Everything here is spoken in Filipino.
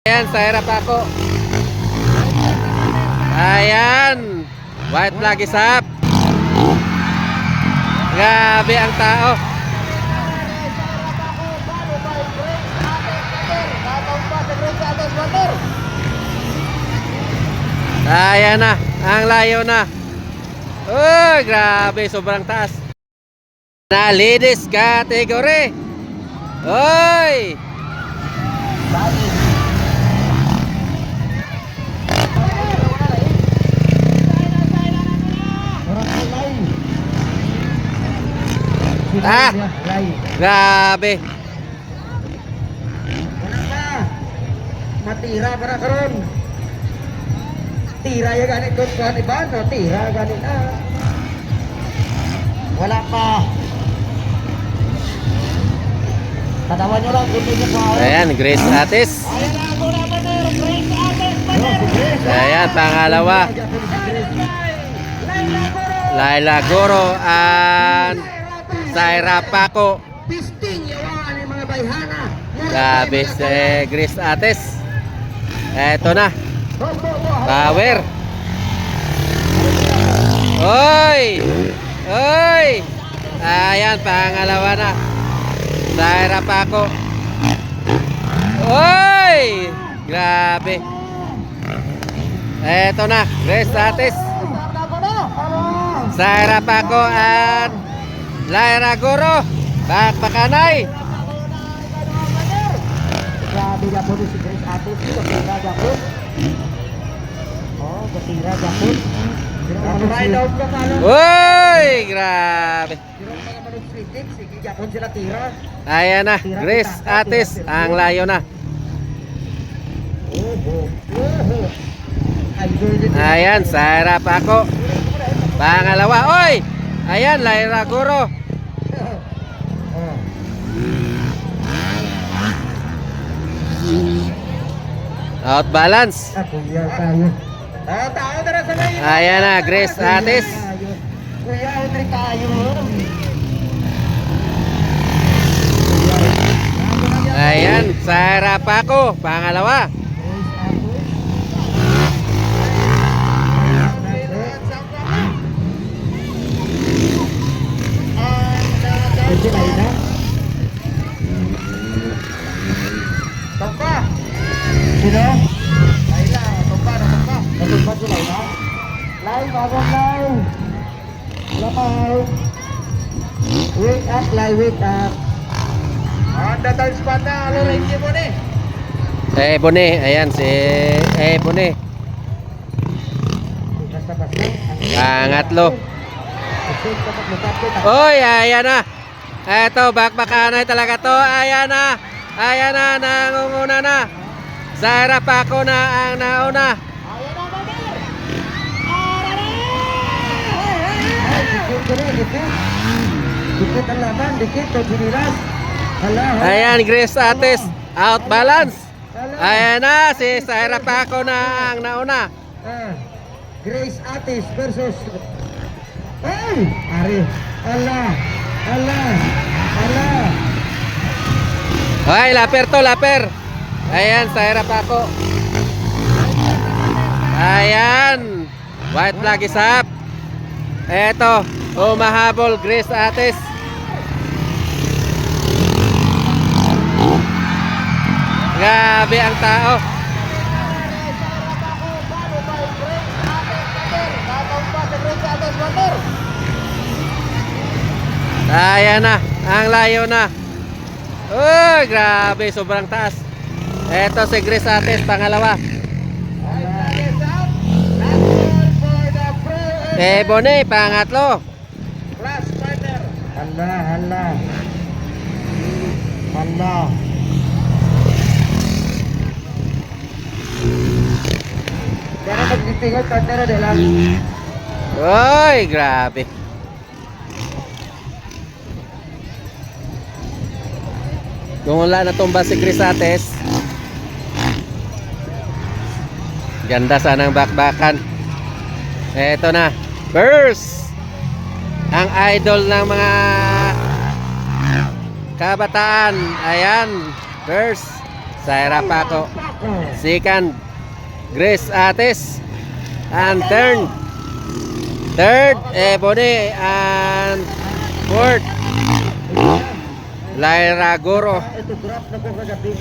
Ayan, sa hirap ako. Ayan. White flag is up. Grabe ang tao. Ayan na. Ang layo na. Oh, grabe. Sobrang taas. Na ladies category. Oy. Ah, grabe. Matira para karon. Tira ya ganit kun kan iban, no? Tira ganit na. Wala pa. Tanawan nyo lang kung hindi pa. Ayan, Grace Atis. Ayan na ako na Bader, Grace Atis. Ayan, pangalawa. Laila Goro and Zaira Paco. Pisting yawan ni mga bayhana. Grabe si Grace Atis. Eto na. Power. Oy! Oy! Ayan, pangalawa na. Zaira Paco. Oy! Grabe. Eto na, Grace Atis. Zaira Paco and Laila Goro. Bakbakanay. Grabe na po si Grace Atis. Katira Japon. Oh, katira Japon. Ride out ka ka lang. Uy! Grabe. Sige, Japon sila tira. Ayan na, Grace Atis. Ang layo na. Ayan, Zaira Paco. Pangalawa. Oy! Ayan, Laila Goro. Out balance. Kuya tayo. Tao tara sa layo. Ayan na, Grace Atis. Kuya, utri tayo. Ayan, Zaira Paco. Pangalawa. Medyo tayo na. Tongka. Sino? Laila, tongka na tongka. Natungka si Laila. Laila, bagong Laila. Wala pa. Wake up, Laila, wake up. Datal spot na, alo rin mo ni. Bone, ayan si Bone. Basta-basta. Pangatlo. Oy, ayan na. Eto, bakbakanay talaga to. Ayan na. Ayan na, nangunguna na. Zaira Paco na ang nauna. Ayan na, Bader! Dikit ang laban, dikit ang ginilas. Ayan, Grace Atis. Out balance. Ayan na, si Zaira Paco na ang nauna. Grace Atis versus ay! Ari! Allah! Allah! Allah! Ay, laper to, laper. Ayan, Zaira Paco. Ayan. White flag is up. Eto, umahabol Grace Atis. Grabe ang tao. Ayan na, ang layo na. Oh, grabe, sobrang taas. Eto si Grace Atis, pangalawa. Bone, pangatlo. Allah, Allah. Allah. Pero magtitingol, tanda na lang. Oy, grabe. Kung wala na tumba si Grace Atis, ganda sana ang bakbakan. Eto na, Burst, ang idol ng mga kabataan. Ayan, Burst, Zaira Paco. Second, Grace Ates. And third, Ebony. And fourth, Lyra Goro. Ito graph na ko kagabi.